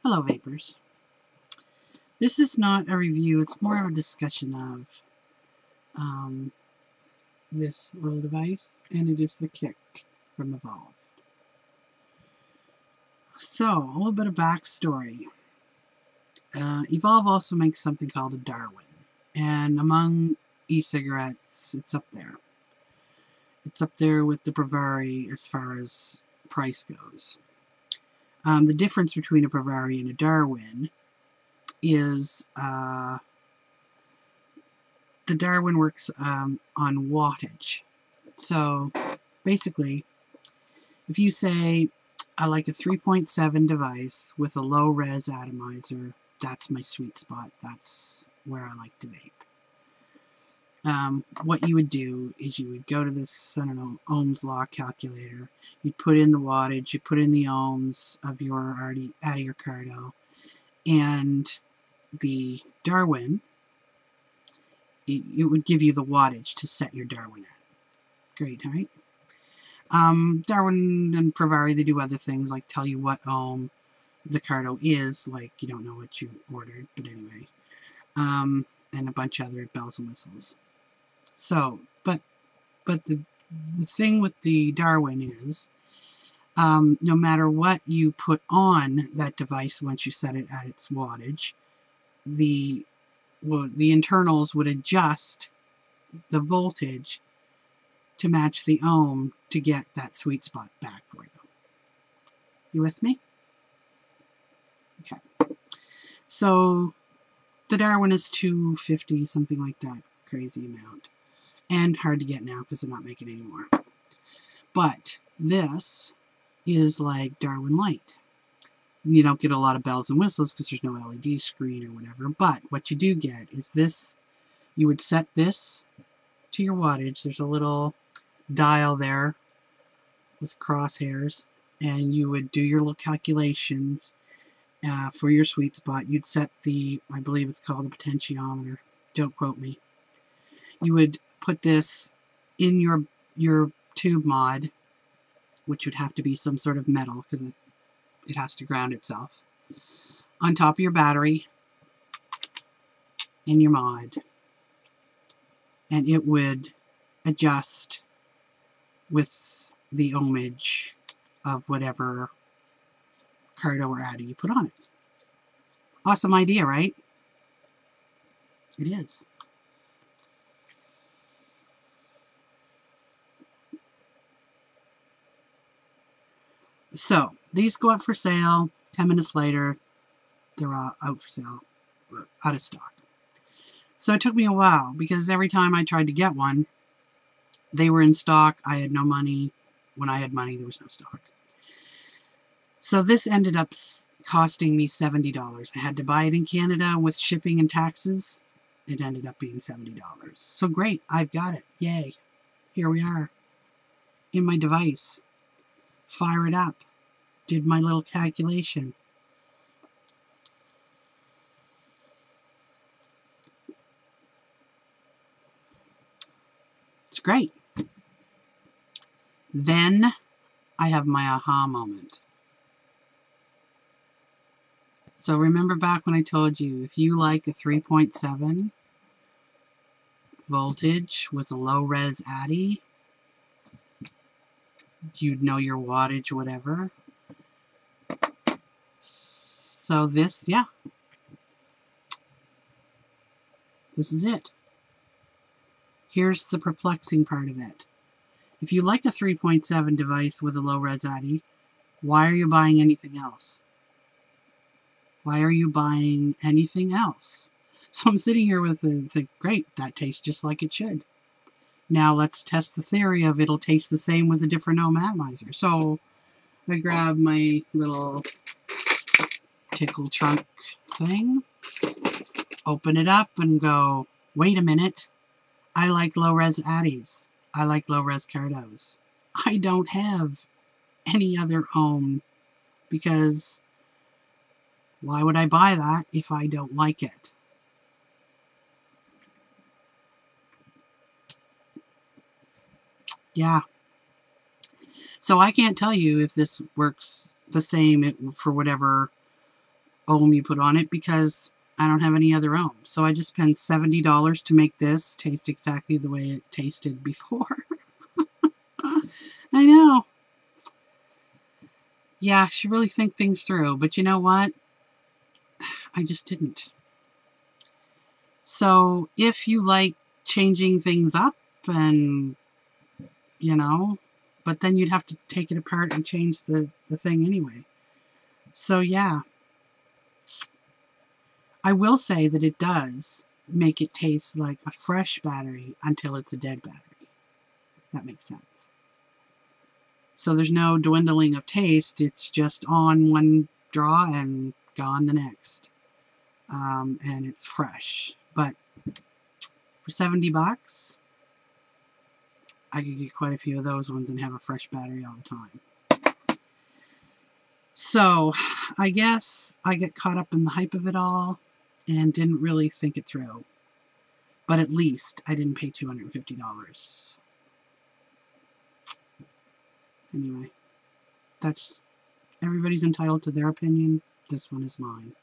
Hello, Vapors. This is not a review, it's more of a discussion of this little device, and it is the Kick from Evolv. So, a little bit of backstory. Evolv also makes something called a Darwin, and among e-cigarettes, it's up there. It's up there with the Bravari as far as price goes. The difference between a Bravari and a Darwin is the Darwin works on wattage. So basically, if you say, I like a 3.7 device with a low res atomizer, that's my sweet spot. That's where I like to vape. What you would do is you would go to this, I don't know, ohms law calculator. You'd put in the wattage, you put in the ohms of your out of your cardo, and the Darwin, it would give you the wattage to set your Darwin at. Great, right? Darwin and Bravari, they do other things like tell you what ohm the cardo is, like you don't know what you ordered, but anyway. And a bunch of other bells and whistles. So, but the thing with the Darwin is, no matter what you put on that device once you set it at its wattage, the internals would adjust the voltage to match the ohm to get that sweet spot back for you. You with me? Okay. So the Darwin is $250, something like that, crazy amount. And hard to get now because they're not making it anymore. But this is like Darwin Light. You don't get a lot of bells and whistles because there's no LED screen or whatever. But what you do get is this. You would set this to your wattage. There's a little dial there with crosshairs. And you would do your little calculations for your sweet spot. You'd set the, I believe it's called a potentiometer. Don't quote me. You would put this in your tube mod, which would have to be some sort of metal because it has to ground itself, on top of your battery in your mod, and it would adjust with the ohmage of whatever cardo or adder you put on it. Awesome idea, right? It is. So, these go up for sale. 10 minutes later, they're all out for sale, out of stock. So it took me a while, because every time I tried to get one, they were in stock. I had no money. When I had money, there was no stock. So this ended up costing me $70. I had to buy it in Canada with shipping and taxes. It ended up being $70. So great, I've got it. Yay. Here we are. In my device. Fire it up. Did my little calculation. It's great. Then I have my aha moment. So remember back when I told you, if you like a 3.7 voltage with a low res addy, you'd know your wattage, whatever. So this, yeah. This is it. Here's the perplexing part of it. If you like a 3.7 device with a low res addy, why are you buying anything else? Why are you buying anything else? So I'm sitting here with the great, that tastes just like it should. Now let's test the theory of it'll taste the same with a different ohm atomizer. So I grab my little tickle trunk thing, open it up and go, wait a minute, I like low-res addies. I like low-res cardos. I don't have any other ohm because why would I buy that if I don't like it? Yeah. So I can't tell you if this works the same for whatever ohm you put on it because I don't have any other ohm. So I just spent $70 to make this taste exactly the way it tasted before. I know. Yeah, I should really think things through. But you know what? I just didn't. So if you like changing things up and, you know, but then you'd have to take it apart and change the thing anyway. So yeah, I will say that it does make it taste like a fresh battery until it's a dead battery. That makes sense. So there's no dwindling of taste. It's just on one draw and gone the next. And it's fresh. But for $70, I could get quite a few of those ones and have a fresh battery all the time. So I guess I get caught up in the hype of it all and didn't really think it through. But at least I didn't pay $250. Anyway, that's everybody's entitled to their opinion. This one is mine.